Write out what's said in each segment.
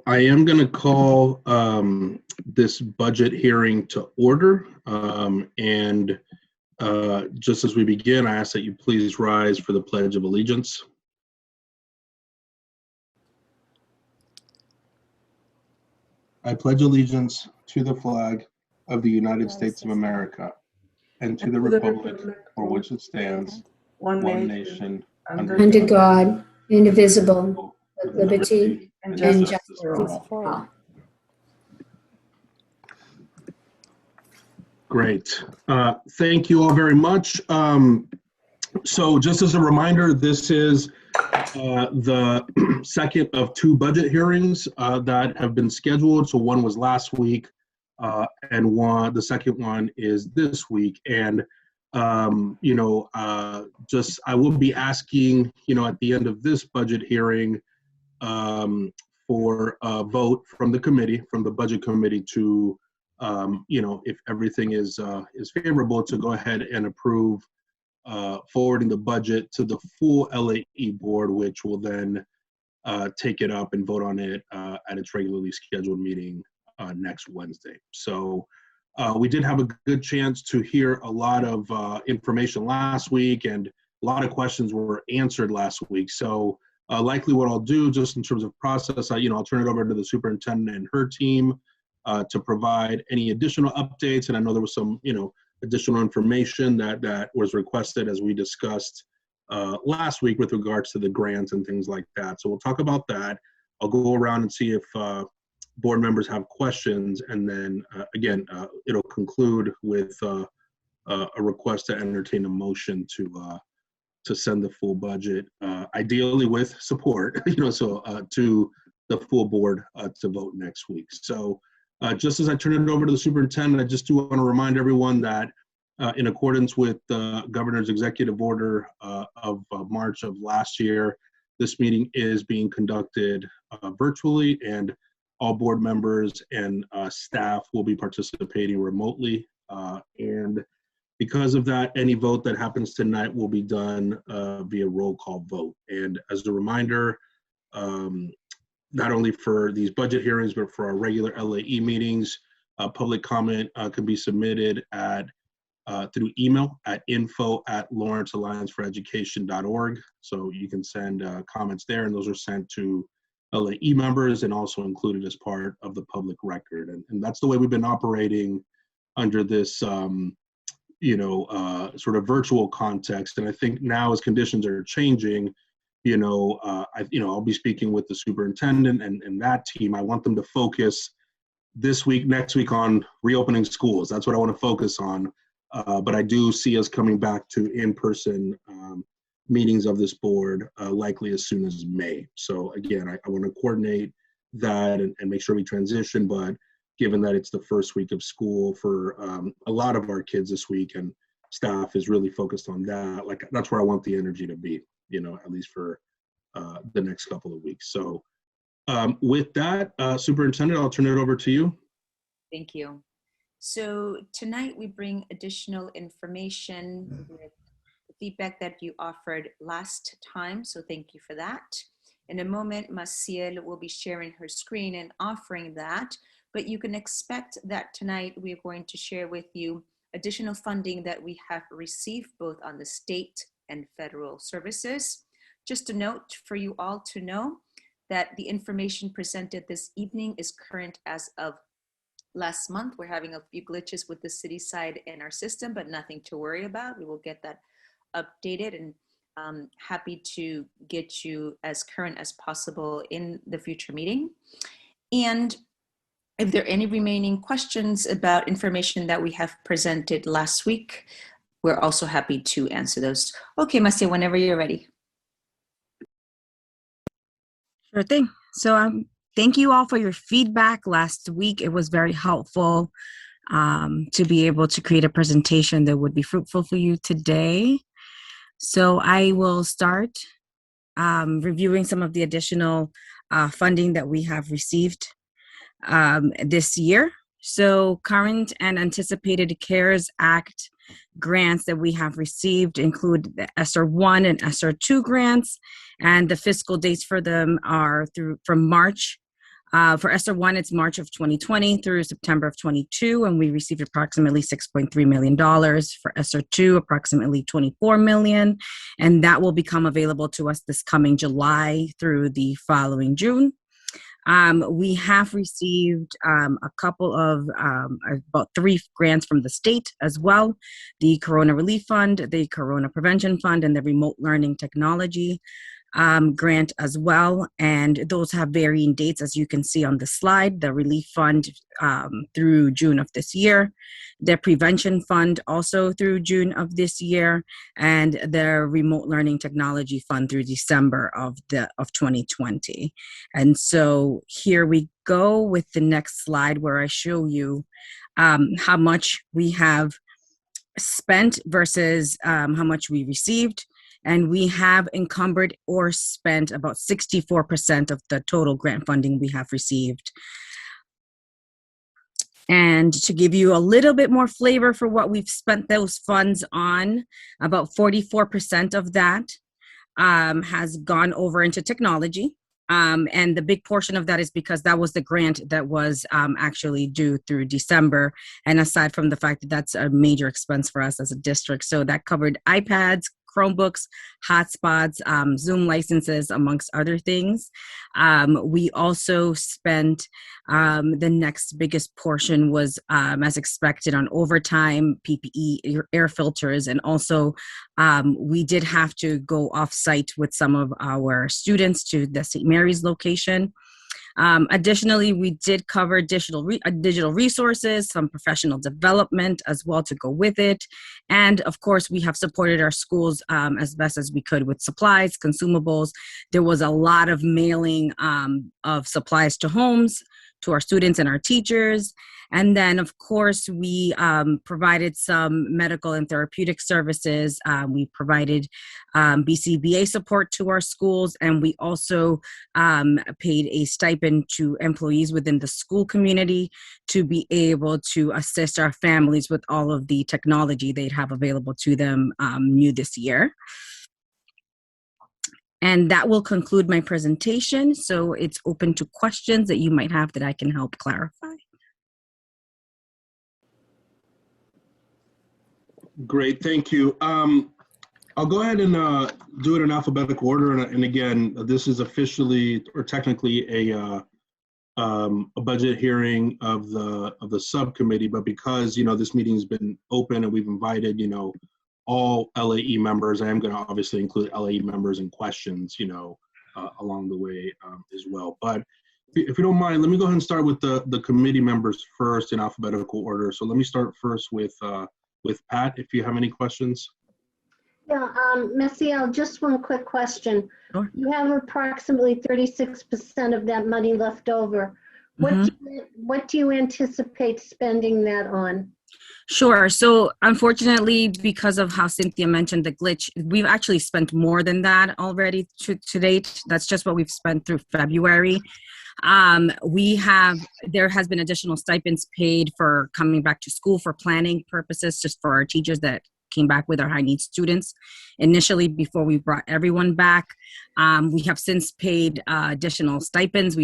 I am going to call this budget hearing to order. And just as we begin, I ask that you please rise for the Pledge of Allegiance. I pledge allegiance to the flag of the United States of America and to the republic for which it stands, one nation, under God, indivisible, with liberty and justice for all. Great. Thank you all very much. So just as a reminder, this is the second of two budget hearings that have been scheduled. So one was last week and the second one is this week. And, I will be asking, at the end of this budget hearing for a vote from the committee, from the budget committee to, if everything is favorable, to go ahead and approve forwarding the budget to the full LAE board, which will then take it up and vote on it at its regularly scheduled meeting next Wednesday. So we did have a good chance to hear a lot of information last week, and a lot of questions were answered last week. So likely what I'll do, just in terms of process, I'll turn it over to the superintendent and her team to provide any additional updates. And I know there was some, additional information that was requested as we discussed last week with regards to the grants and things like that. So we'll talk about that. I'll go around and see if board members have questions, and then again, it'll conclude with a request to entertain a motion to send the full budget, ideally with support, to the full board to vote next week. So just as I turn it over to the superintendent, I just do want to remind everyone that in accordance with the governor's executive order of March of last year, this meeting is being conducted virtually, and all board members and staff will be participating remotely. And because of that, any vote that happens tonight will be done via roll call vote. And as a reminder, not only for these budget hearings, but for our regular LAE meetings, public comment can be submitted through email at info@lawrenceallianceforeducation.org. So you can send comments there, and those are sent to LAE members and also included as part of the public record. And that's the way we've been operating under this, sort of virtual context. And I think now, as conditions are changing, I'll be speaking with the superintendent and that team. I want them to focus this week, next week on reopening schools. That's what I want to focus on. But I do see us coming back to in-person meetings of this board likely as soon as May. So again, I want to coordinate that and make sure we transition. But given that it's the first week of school for a lot of our kids this week, and staff is really focused on that, that's where I want the energy to be, at least for the next couple of weeks. So with that, Superintendent, I'll turn it over to you. Thank you. So tonight we bring additional information with the feedback that you offered last time. So thank you for that. In a moment, Maciel will be sharing her screen and offering that, but you can expect that tonight we're going to share with you additional funding that we have received both on the state and federal services. Just a note for you all to know that the information presented this evening is current as of last month. We're having a few glitches with the city side in our system, but nothing to worry about. We will get that updated, and happy to get you as current as possible in the future meeting. And if there are any remaining questions about information that we have presented last week, we're also happy to answer those. Okay, Marcia, whenever you're ready. Sure thing. So thank you all for your feedback last week. It was very helpful to be able to create a presentation that would be fruitful for you today. So I will start reviewing some of the additional funding that we have received this year. So current and anticipated CARES Act grants that we have received include the ESSER 1 and ESSER 2 grants, and the fiscal dates for them are from March For ESSER 1, it's March of 2020 through September of 22, and we received approximately $6.3 million. For ESSER 2, approximately $24 million, and that will become available to us this coming July through the following June. We have received a couple of about 3 grants from the state as well: the Corona Relief Fund, the Corona Prevention Fund, and the Remote Learning Technology grant as well. And those have varying dates, as you can see on the slide. The Relief Fund through June of this year, the Prevention Fund also through June of this year, and the Remote Learning Technology Fund through December of 2020. And so here we go with the next slide, where I show you how much we have spent versus how much we received. And we have encumbered or spent about 64% of the total grant funding we have received. And to give you a little bit more flavor for what we've spent those funds on, about 44% of that has gone over into technology. And the big portion of that is because that was the grant that was actually due through December. And aside from the fact that that's a major expense for us as a district, so that covered iPads, Chromebooks, hotspots, Zoom licenses, amongst other things. We also spent the next biggest portion was, as expected, on overtime, PPE, air filters, and also we did have to go off-site with some of our students to the St. Mary's location. Additionally, we did cover digital resources, some professional development as well to go with it. And of course, we have supported our schools as best as we could with supplies, consumables. There was a lot of mailing of supplies to homes, to our students and our teachers. And then, of course, we provided some medical and therapeutic services. We provided BCBA support to our schools, and we also paid a stipend to employees within the school community to be able to assist our families with all of the technology they'd have available to them new this year. And that will conclude my presentation. So it's open to questions that you might have that I can help clarify. Great, thank you. I'll go ahead and do it in alphabetical order. And again, this is officially or technically a budget hearing of the subcommittee. But because this meeting has been open and we've invited all LAE members, I am going to obviously include LAE members in questions along the way as well. But if you don't mind, let me go ahead and start with the committee members first in alphabetical order. So let me start first with Pat, if you have any questions. Yeah, Messiel, just one quick question. Sure. You have approximately 36% of that money left over. What do you anticipate spending that on? Sure. So unfortunately, because of how Cynthia mentioned the glitch, we've actually spent more than that already to date. That's just what we've spent through February. There has been additional stipends paid for coming back to school for planning purposes, just for our teachers that came back with our high needs students initially before we brought everyone back. We have since paid additional stipends.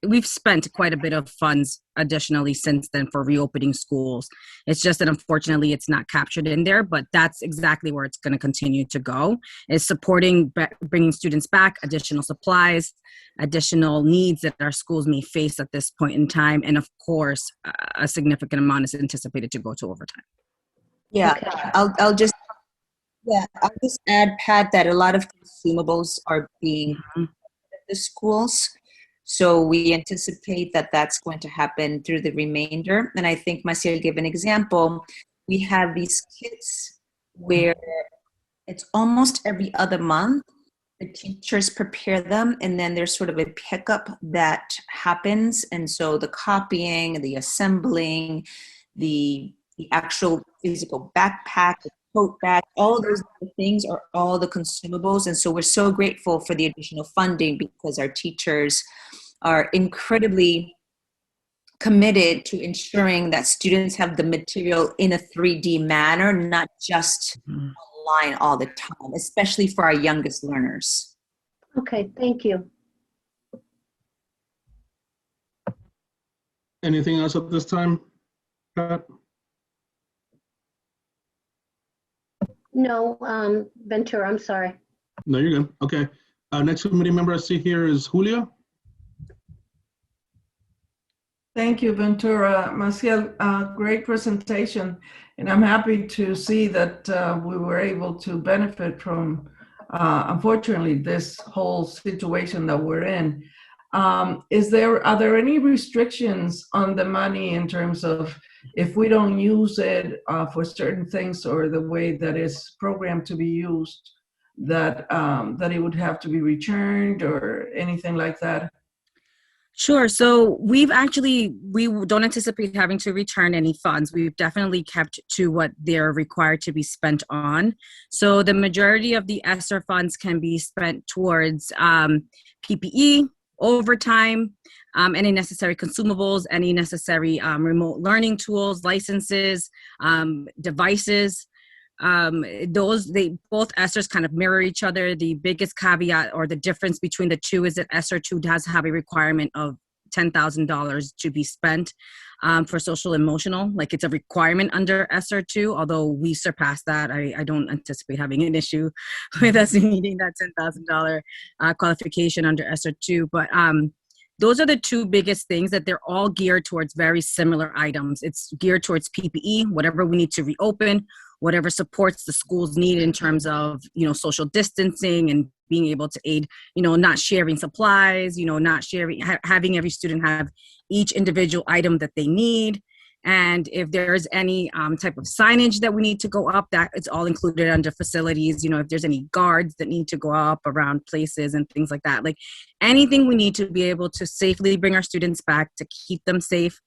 We've spent quite a bit of funds additionally since then for reopening schools. It's just that unfortunately it's not captured in there, but that's exactly where it's going to continue to go, is supporting bringing students back, additional supplies, additional needs that our schools may face at this point in time. And of course, a significant amount is anticipated to go to overtime. Yeah, Okay. I'll just add, Pat, that a lot of consumables are being at the schools. So we anticipate that that's going to happen through the remainder. And I think Maciel gave an example. We have these kits where it's almost every other month. The teachers prepare them, and then there's sort of a pickup that happens. And so the copying, the assembling, the actual physical backpack, the tote bag, all those things are all the consumables. And so we're so grateful for the additional funding because our teachers are incredibly committed to ensuring that students have the material in a 3D manner, not just online all the time, especially for our youngest learners. Okay, thank you. Anything else at this time, Pat? No, Ventura, I'm sorry. No, you're good. Okay. Next committee member I see here is Julia. Thank you, Ventura. Maciel, great presentation. And I'm happy to see that we were able to benefit from, unfortunately, this whole situation that we're in. Are there any restrictions on the money in terms of if we don't use it for certain things or the way that it's programmed to be used, that it would have to be returned or anything like that? Sure. So we don't anticipate having to return any funds. We've definitely kept to what they're required to be spent on. So the majority of the ESSER funds can be spent towards PPE, overtime, any necessary consumables, any necessary remote learning tools, licenses, devices. Both ESSERs kind of mirror each other. The biggest caveat or the difference between the two is that ESSER 2 does have a requirement of $10,000 to be spent for social emotional. Like it's a requirement under ESSER 2, although we surpassed that. I don't anticipate having an issue with us meeting that $10,000 qualification under ESSER 2. But those are the two biggest things, that they're all geared towards very similar items. It's geared towards PPE, whatever we need to reopen, whatever supports the schools need in terms of, social distancing and being able to aid, not sharing supplies, not sharing, having every student have each individual item that they need. And if there's any type of signage that we need to go up, that it's all included under facilities. If there's any guards that need to go up around places and things like that, like anything we need to be able to safely bring our students back, to keep them safe,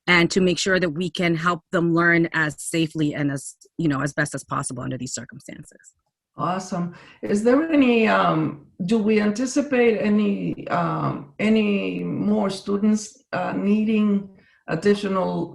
and to make sure that we can help them learn as safely and as best as possible under these circumstances. Awesome. Is there any, do we anticipate any more students needing additional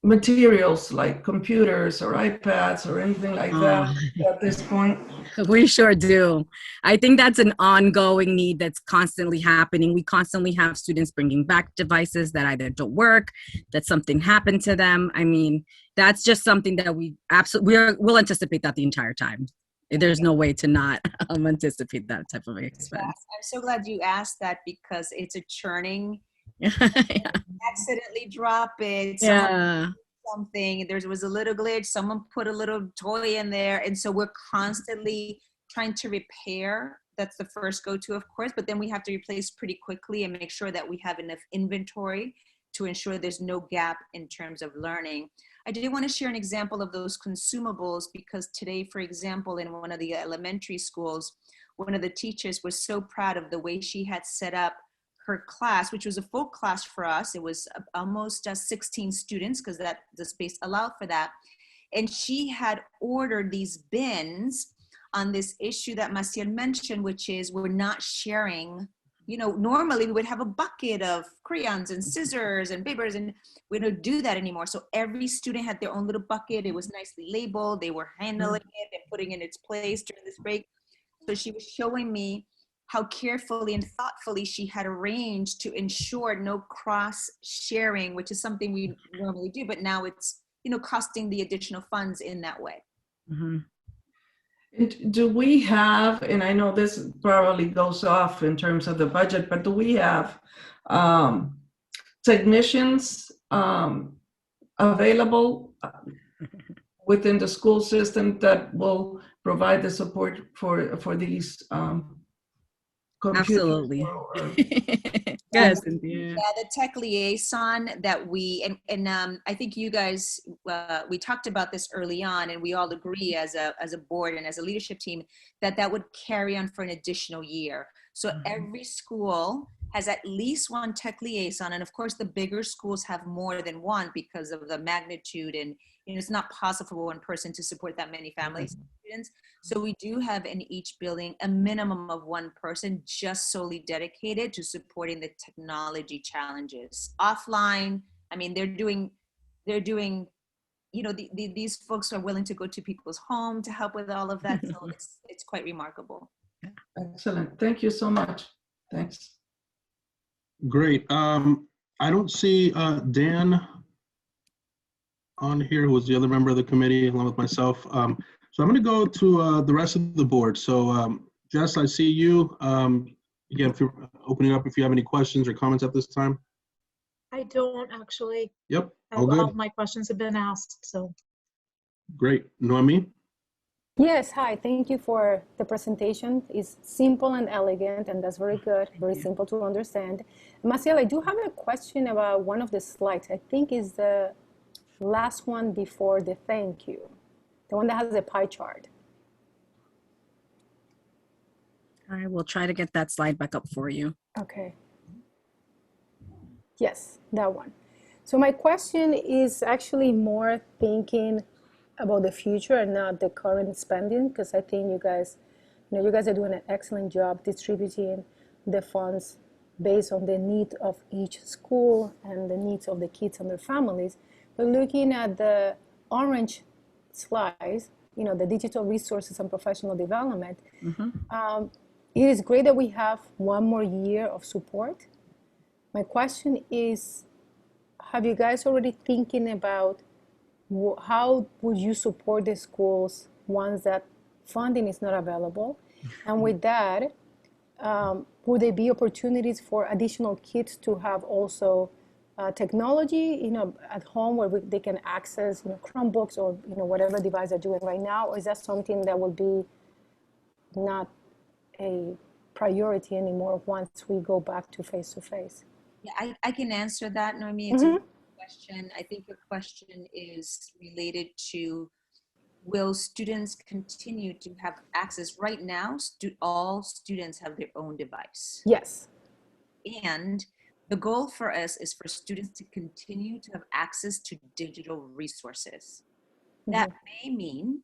materials like computers or iPads or anything like that at this point? We sure do. I think that's an ongoing need that's constantly happening. We constantly have students bringing back devices that either don't work, that something happened to them. I mean, that's just something that we'll anticipate that the entire time. There's no way to not anticipate that type of expense. I'm so glad you asked that, because it's a churning. Yeah. Accidentally drop it. Yeah. Something, there was a little glitch, someone put a little toy in there, and so we're constantly trying to repair. That's the first go-to, of course, but then we have to replace pretty quickly and make sure that we have enough inventory to ensure there's no gap in terms of learning. I did want to share an example of those consumables, because today, for example, in one of the elementary schools, one of the teachers was so proud of the way she had set up her class, which was a full class for us. It was almost 16 students, because the space allowed for that. And she had ordered these bins on this issue that Maciel mentioned, which is we're not sharing. Normally we would have a bucket of crayons and scissors and papers, and we don't do that anymore. So every student had their own little bucket. It was nicely labeled. They were handling it and putting it in its place during this break. So she was showing me how carefully and thoughtfully she had arranged to ensure no cross sharing, which is something we normally do, but now it's, costing the additional funds in that way. Mm-hmm. Do we have, and I know this probably goes off in terms of the budget, but do we have technicians available within the school system that will provide the support for these Absolutely. Yes. Yeah, the tech liaison that we, and I think you guys, we talked about this early on, and we all agree as a board and as a leadership team that would carry on for an additional year. So every school has at least one tech liaison, and of course the bigger schools have more than one because of the magnitude, and it's not possible for one person to support that many families and students. So we do have in each building a minimum of one person just solely dedicated to supporting the technology challenges. Offline, I mean, they're doing, these folks are willing to go to people's home to help with all of that. So it's quite remarkable. Excellent. Thank you so much. Thanks. Great. I don't see Dan on here, who was the other member of the committee, along with myself. So I'm going to go to the rest of the board. So Jess, I see you. Again, if you're opening up, if you have any questions or comments at this time. I don't actually. Yep, all good. All of my questions have been asked, so. Great. Noemi? Yes, hi. Thank you for the presentation. It's simple and elegant, and that's very good, very simple to understand. Maciel, I do have a question about one of the slides. I think is the last one before the thank you, the one that has the pie chart. I will try to get that slide back up for you. Okay. Yes, that one. So my question is actually more thinking about the future and not the current spending, because I think you guys are doing an excellent job distributing the funds based on the need of each school and the needs of the kids and their families. But looking at the orange slides, the digital resources and professional development, it is great that we have one more year of support. My question is, have you guys already thinking about how would you support the schools once that funding is not available? And with that, would there be opportunities for additional kids to have also technology, at home where they can access, Chromebooks or, whatever device they're doing right now? Or is that something that will be not a priority anymore once we go back to face-to-face? Yeah, I can answer that, Noemi. It's a good question. I think your question is related to, will students continue to have access? Right now, all students have their own device. Yes. And the goal for us is for students to continue to have access to digital resources. That may mean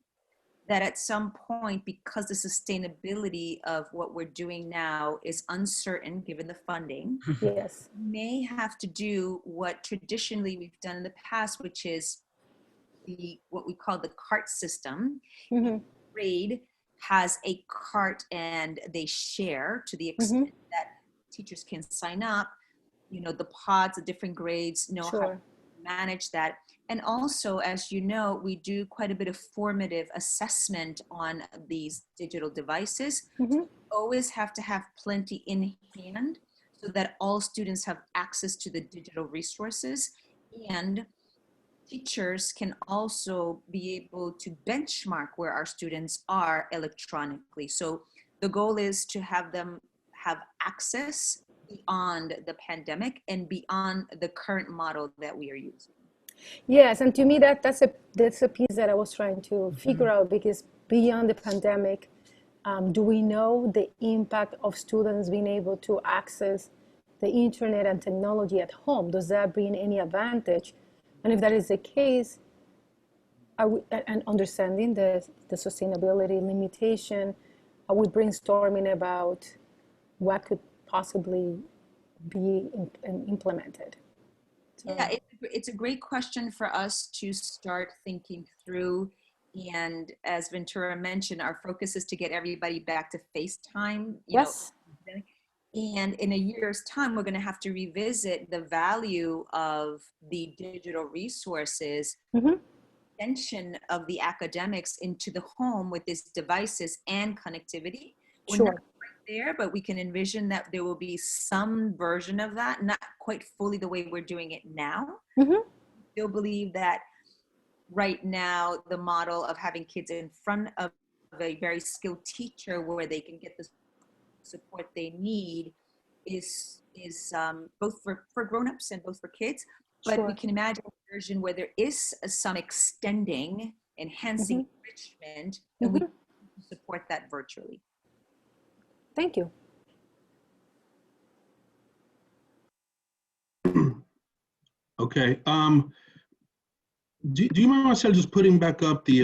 that at some point, because the sustainability of what we're doing now is uncertain given the funding, yes, may have to do what traditionally we've done in the past, which is what we call the cart system. Grade has a cart and they share to the extent that teachers can sign up, the pods, the different grades know how to manage that. And also, as you know, we do quite a bit of formative assessment on these digital devices. So we always have to have plenty in hand so that all students have access to the digital resources, and teachers can also be able to benchmark where our students are electronically. So the goal is to have them have access beyond the pandemic and beyond the current model that we are using. Yes, and to me that's a piece that I was trying to figure out, because beyond the pandemic, do we know the impact of students being able to access the internet and technology at home? Does that bring any advantage? And if that is the case, and understanding the sustainability limitation, are we brainstorming about what could possibly be implemented? So. Yeah, it's a great question for us to start thinking through. And as Ventura mentioned, our focus is to get everybody back to FaceTime. Yes. And in a year's time, we're going to have to revisit the value of the digital resources, extension of the academics into the home with these devices and connectivity. We're not right there, but we can envision that there will be some version of that, not quite fully the way we're doing it now. Still believe that right now, the model of having kids in front of a very skilled teacher where they can get the support they need is both for grown-ups and both for kids. But we can imagine a version where there is some extending, enhancing enrichment, and we can support that virtually. Thank you. Okay. Do you mind, Marcel, just putting back up the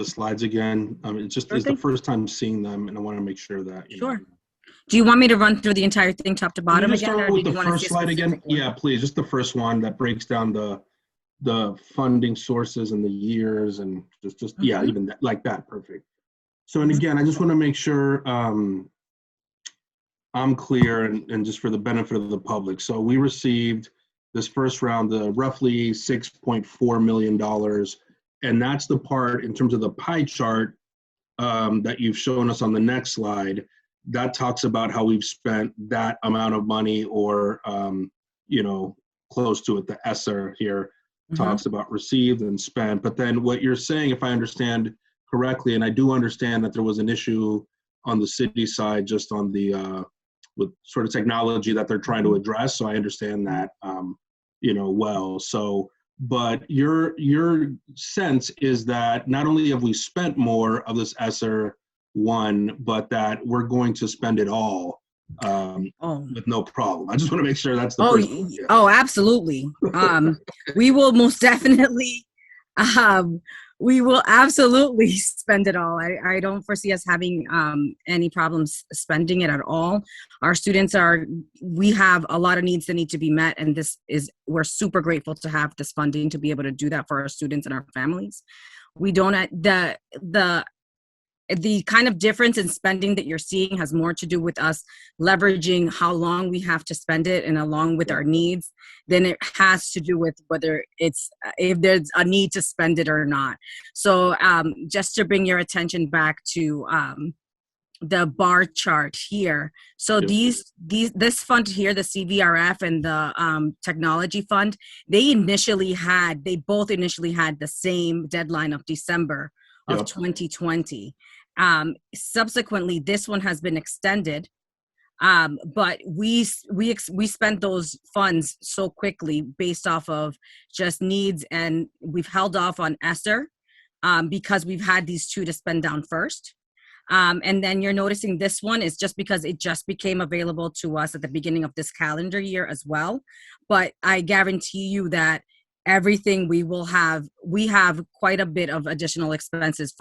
slides again? It's the first time seeing them, and I want to make sure that. Sure. Do you want me to run through the entire thing top to bottom again? Start with the first slide again? Yeah, please. Just the first one that breaks down the funding sources and the years, and just yeah, even that, like that. Perfect. So, and again, I just want to make sure I'm clear and just for the benefit of the public. So we received this first round, roughly $6.4 million. And that's the part in terms of the pie chart that you've shown us on the next slide. That talks about how we've spent that amount of money or, close to it. The ESSER here talks about received and spent. But then what you're saying, if I understand correctly, and I do understand that there was an issue on the city side, just on the, with sort of technology that they're trying to address. So I understand that, well. So, but your sense is that not only have we spent more of this ESSER one, but that we're going to spend it all with no problem. I just want to make sure that's the first one. Yeah. Oh, absolutely. We will most definitely, we will absolutely spend it all. I don't foresee us having any problems spending it at all. Our students we have a lot of needs that need to be met, and we're super grateful to have this funding to be able to do that for our students and our families. We don't, the kind of difference in spending that you're seeing has more to do with us leveraging how long we have to spend it and along with our needs than it has to do with whether if there's a need to spend it or not. So just to bring your attention back to the bar chart here. So this fund here, the CVRF and the technology fund, they both initially had the same deadline of December of 2020. Subsequently, this one has been extended, but we spent those funds so quickly based off of just needs, and we've held off on ESSER because we've had these two to spend down first. And then you're noticing this one is just because it just became available to us at the beginning of this calendar year as well. But I guarantee you that everything we have quite a bit of additional expenses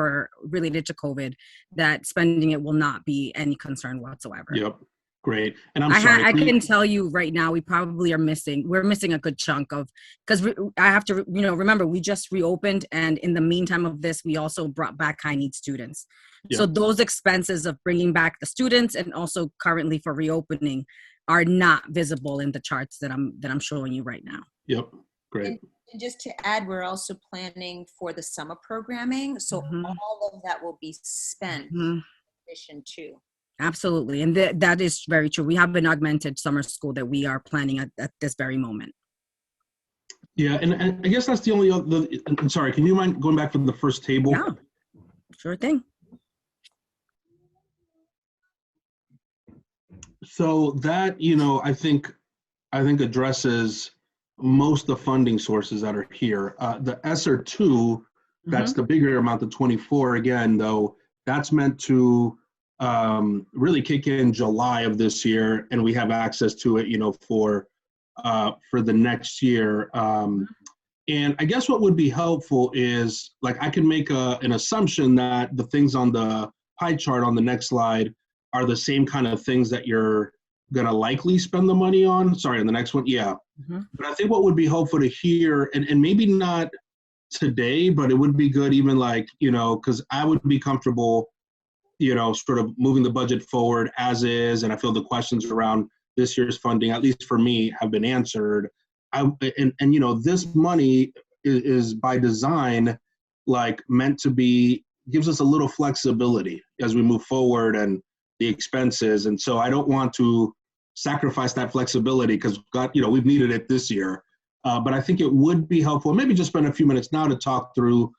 related to COVID, that spending it will not be any concern whatsoever. Yep. Great. And I'm sorry. I can tell you right now, we're missing a good chunk of, because I have to, remember, we just reopened, and in the meantime of this, we also brought back high need students. Yep. So those expenses of bringing back the students and also currently for reopening are not visible in the charts that I'm showing you right now. Yep. Great. And just to add, we're also planning for the summer programming. So all of that will be spent in addition to. Absolutely. And that is very true. We have an augmented summer school that we are planning at this very moment. Yeah. And I guess that's the only other, I'm sorry, can you mind going back to the first table? Yeah, sure thing. So that, I think addresses most of the funding sources that are here. The ESSER 2, that's the bigger amount, the 24, again, though, that's meant to really kick in July of this year, and we have access to it, for the next year. And I guess what would be helpful is, like, I can make an assumption that the things on the pie chart on the next slide are the same kind of things that you're gonna likely spend the money on. Sorry, on the next one, yeah. But I think what would be helpful to hear, and maybe not today, but it would be good even because I would be comfortable, sort of moving the budget forward as is, and I feel the questions around this year's funding, at least for me, have been answered. This money is by design, meant to be, gives us a little flexibility as we move forward and the expenses. And so I don't want to sacrifice that flexibility because we've needed it this year. But I think it would be helpful, maybe just spend a few minutes now to talk through,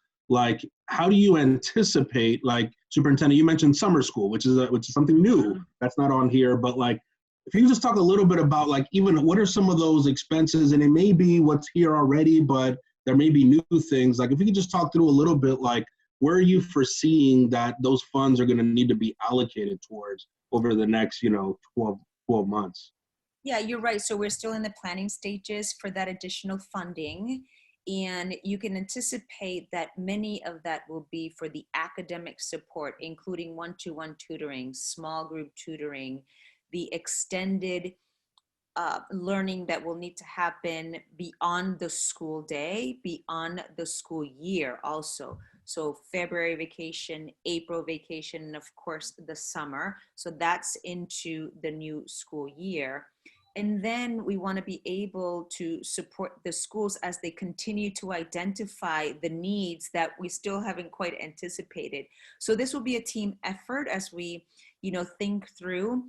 how do you anticipate, Superintendent, you mentioned summer school, which is something new that's not on here, but if you just talk a little bit about even what are some of those expenses, and it may be what's here already, but there may be new things. If you could just talk through a little bit, where are you foreseeing that those funds are going to need to be allocated towards over the next, 12 months? Yeah, you're right. So we're still in the planning stages for that additional funding. And you can anticipate that many of that will be for the academic support, including one-to-one tutoring, small group tutoring, the extended learning that will need to happen beyond the school day, beyond the school year also. So February vacation, April vacation, and of course the summer. So that's into the new school year. And then we want to be able to support the schools as they continue to identify the needs that we still haven't quite anticipated. So this will be a team effort as we, think through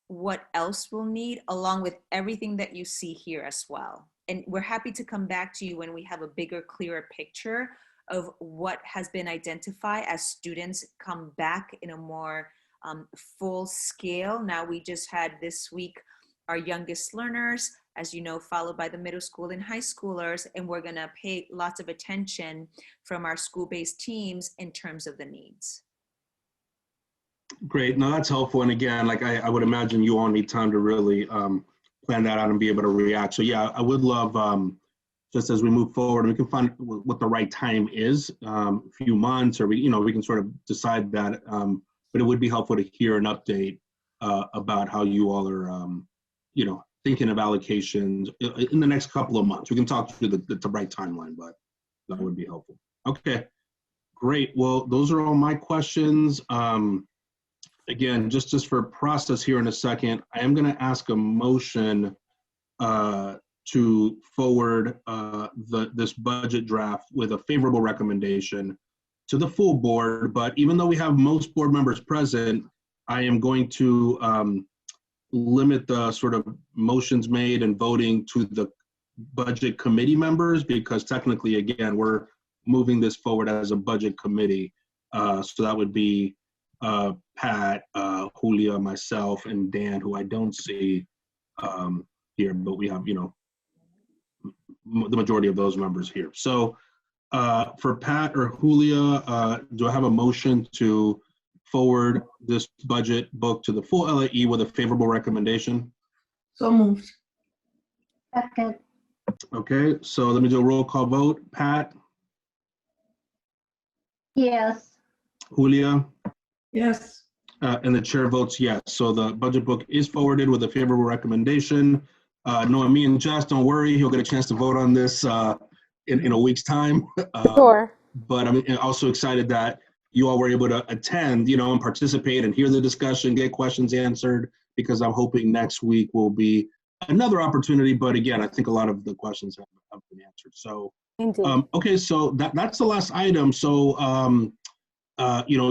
what else we'll need, along with everything that you see here as well. And we're happy to come back to you when we have a bigger, clearer picture of what has been identified as students come back in a more full scale. Now, we just had this week our youngest learners, as you know, followed by the middle school and high schoolers, and we're gonna pay lots of attention from our school-based teams in terms of the needs. Great. No, that's helpful. And again, like I would imagine you all need time to really plan that out and be able to react. So yeah, I would love, just as we move forward, we can find what the right time is, a few months, or we can sort of decide that. But it would be helpful to hear an update about how you all are, thinking of allocations in the next couple of months. We can talk through the right timeline, but that would be helpful. Okay, great. Well, those are all my questions. Again, just for process here in a second, I am going to ask a motion to forward this budget draft with a favorable recommendation to the full board. But even though we have most board members present, I am going to limit the sort of motions made and voting to the budget committee members, because technically, again, we're moving this forward as a budget committee. So that would be Pat, Julia, myself, and Dan, who I don't see here, but we have, the majority of those members here. So for Pat or Julia, do I have a motion to forward this budget book to the full LAE with a favorable recommendation? So moved. Second. Okay, so let me do a roll call vote. Pat? Yes. Julia? Yes. And the chair votes yes. So the budget book is forwarded with a favorable recommendation. Knowing me and Jess, don't worry, he'll get a chance to vote on this in a week's time. Sure. But I'm also excited that you all were able to attend, and participate and hear the discussion, get questions answered, because I'm hoping next week will be another opportunity. But again, I think a lot of the questions have been answered. So, okay, so that's the last item. So,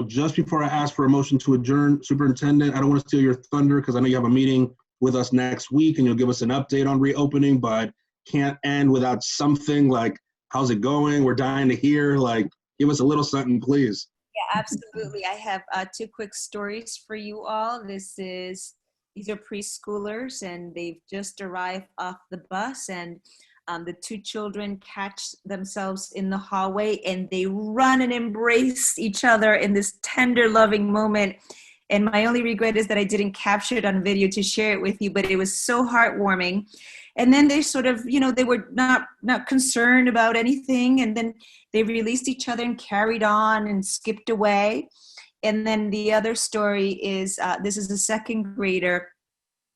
just before I ask for a motion to adjourn, Superintendent, I don't want to steal your thunder because I know you have a meeting with us next week and you'll give us an update on reopening, but can't end without something like, how's it going? We're dying to hear, give us a little something, please. Yeah, absolutely. I have two quick stories for you all. These are preschoolers and they've just arrived off the bus, and the two children catch themselves in the hallway and they run and embrace each other in this tender, loving moment. And my only regret is that I didn't capture it on video to share it with you, but it was so heartwarming. And then they sort of, they were not concerned about anything. And then they released each other and carried on and skipped away. And then the other story is, this is a second grader.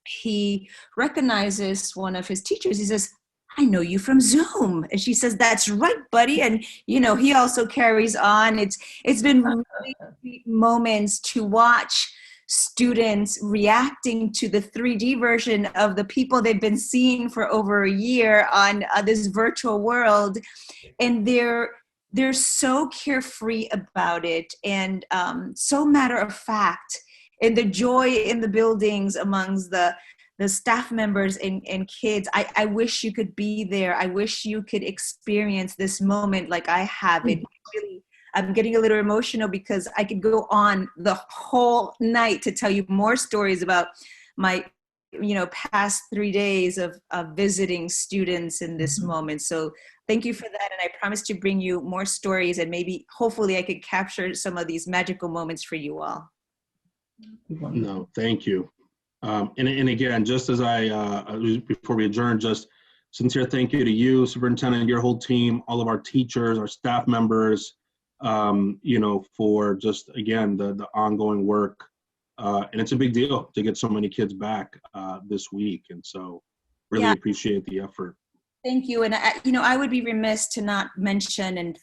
He recognizes one of his teachers. He says, "I know you from Zoom." And she says, "That's right, buddy." And, he also carries on. It's been really sweet moments to watch students reacting to the 3D version of the people they've been seeing for over a year on this virtual world. And they're so carefree about it and so matter of fact. And the joy in the buildings amongst the staff members and kids. I wish you could be there. I wish you could experience this moment like I have. It really, I'm getting a little emotional because I could go on the whole night to tell you more stories about my, past 3 days of visiting students in this moment. So thank you for that. And I promise to bring you more stories, and maybe, hopefully I could capture some of these magical moments for you all. No, thank you. And again, just as before we adjourn, just sincere thank you to you, Superintendent, your whole team, all of our teachers, our staff members, for just, again, the ongoing work. And it's a big deal to get so many kids back this week. And so really Yeah. appreciate the effort. Thank you. And I would be remiss to not mention and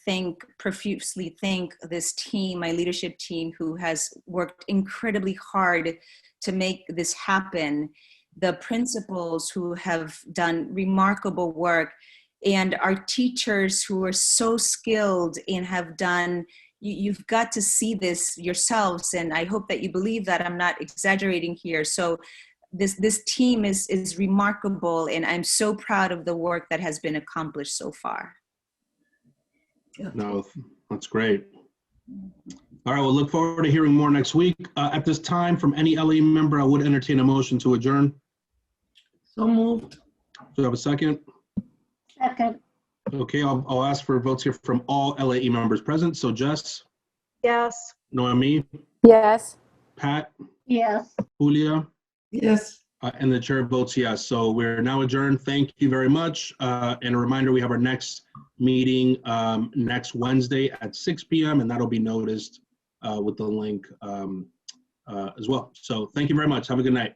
profusely thank this team, my leadership team, who has worked incredibly hard to make this happen. The principals who have done remarkable work, and our teachers who are so skilled and have done, you've got to see this yourselves. And I hope that you believe that I'm not exaggerating here. So this team is remarkable, and I'm so proud of the work that has been accomplished so far. No, that's great. All right, we'll look forward to hearing more next week. At this time, from any LAE member, I would entertain a motion to adjourn. So moved. Do you have a second? Second, Okay, I'll ask for votes here from all LAE members present. So Jess, yes. Noemi, Yes. Pat, yes. Julia, Yes. and the chair votes yes. So we're now adjourned. Thank you very much. And a reminder, we have our next meeting next Wednesday at 6 p.m. and that'll be noticed with the link as well. So thank you very much. Have a good night.